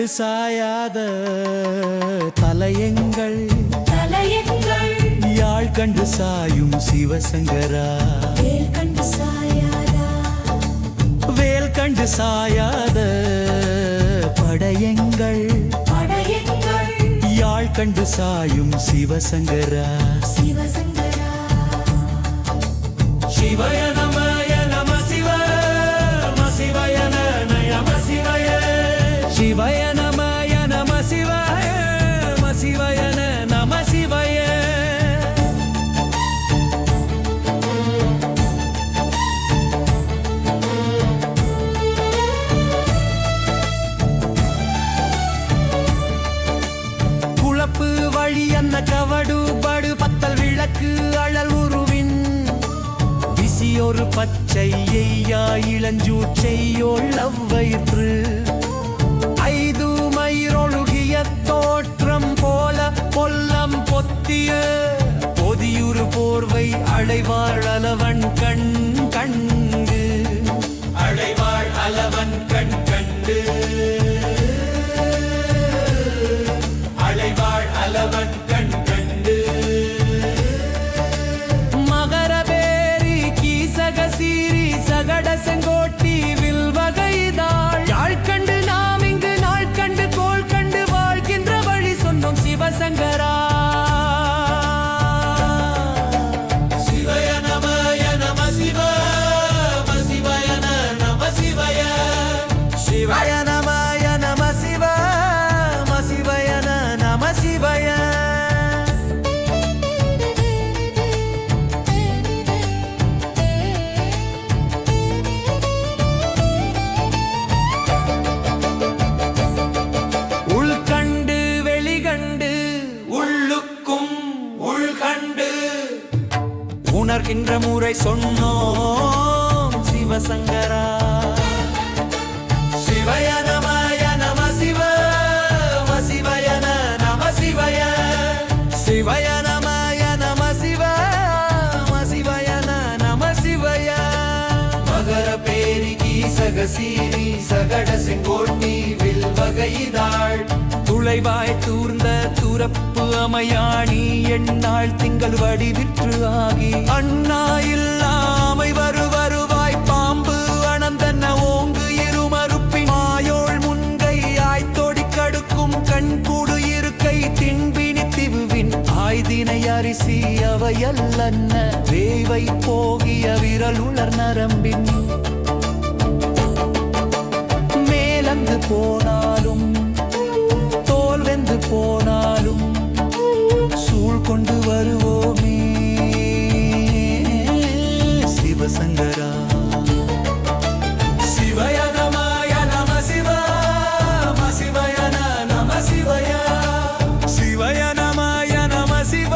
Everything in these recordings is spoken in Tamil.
சாயாத தலையங்கள் யாழ் கண்டு சாயும் சிவசங்கரா வேல் கண்டு சாயாத படையங்கள் யாழ் கண்டு சாயும் சிவசங்கரா சிவய நமய நம சிவ சிவய நம சிவய சிவய நமய நம சிவாய சிவய நம சிவய குழப்பு வழி அந்த கவடு படு பத்தல் விளக்கு அழல் உருவின் விசியொரு பச்சை எய்யா இளஞ்சூச்செய்யோள் அவ்வயிற்று ஐது மயிரொழுகிய தோற்றம் போல பொல்லம் பொத்திய பொதியுறு போர்வை அலைவாழ் அலவன் கண் கண்டு அலைவாழ் அலவன் கண் கண்டு அலைவாழ் அலவன் கண் கண்டு மகரபேரி கீசக சீரி சகட செங்கோட்டி வில் வகைதாள் யாழ் கண்டு நாம் இங்கு நாள் கண்டு கோள் கண்டு வாழ்கின்ற வழி சொன்னோம் சிவசங்கரா சிவய நமய நம சிவ சிவய நம சிவய சிவய நமய நம சிவ சிவய நம சிவய உள்கண்டு வெளிகண்டு உள்ளுக்கும் உள்கண்டு உணர்கின்ற முறை சொன்னோம் சிவசங்கரா சிவய நமய நம சிவ சிவய நம சிவய சிவய நமய நம சிவ சிவய நம சிவய மகர பேரி கீசக சீரி சகட செங்கோட்டி வில் வகைதாள் துளைவாய் தூர்ந்த துறப்பு அமையாணி எண்ணாள் திங்கள் வடிவிற்று ஆகி அண்ணா இல்லாமை வருவாய் பாம்பு அனந்தன ஓங்கு இருமறுப்பி மாயோள் முன்கை ஆய்த்தோடி கடுக்கும் கண் கூடு இருக்கை திண்பினி திவுவின் ஆய்தினை அரிசி அவையல்லன்ன வேவை போகிய விரல் உளர் நரம்பின் மேலந்து போனாலும் தோல் வெந்து போனாலும் சூழ் கொண்டு வருவோமே சிவசங்கரா சிவய நமய நம சிவ சிவய நம சிவய சிவய நமய நம சிவ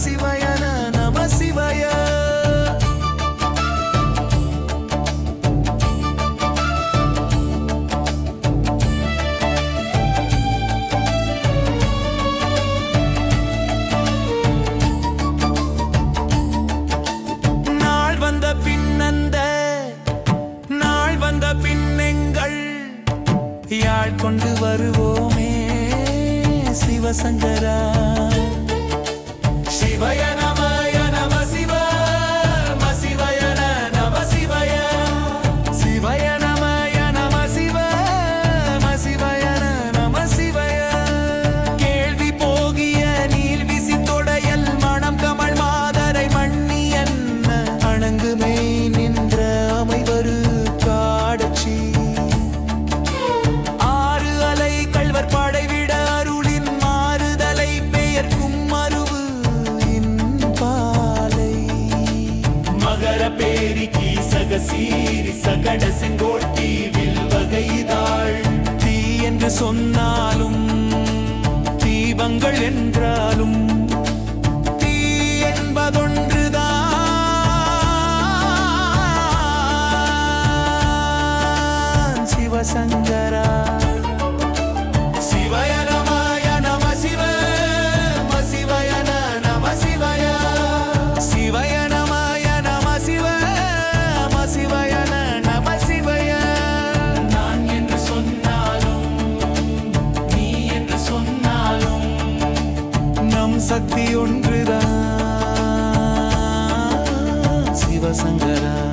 சிவய நம சிவய பின்னெங்கள் யாழ் கொண்டு வருவோமே சிவசங்கரா சிவய நமய நம சிவ சிவய நம சிவய சிவய நமய நம சிவ சிவய நம சிவய கேள்வி போகிய நீல் விசி தொடையல் மணம் கமல் மாதரை மண்ணி என்ன அணங்குமே நின்ற அமைவரு காடச்சி ஆறு அலை கள்வர் படைவிட அருளின் மாறுதலை பெயர்க்கும் மருவு பாலை மகர பேரி கீசக சீரி சகட செங்கோட்டி வில் வகைதாள் தீ என்று சொன்னாலும் தீபங்கள் என்றாலும் தீ என்பதொன்றுதான் சிவசங்கரா சிவய நமய நம சிவ சிவய நம சிவய சிவய நமய நம சிவ சிவய நம சிவய நான் என்று சொன்னாலும் சக்தி ஒன்றுதான் சிவசங்கரா.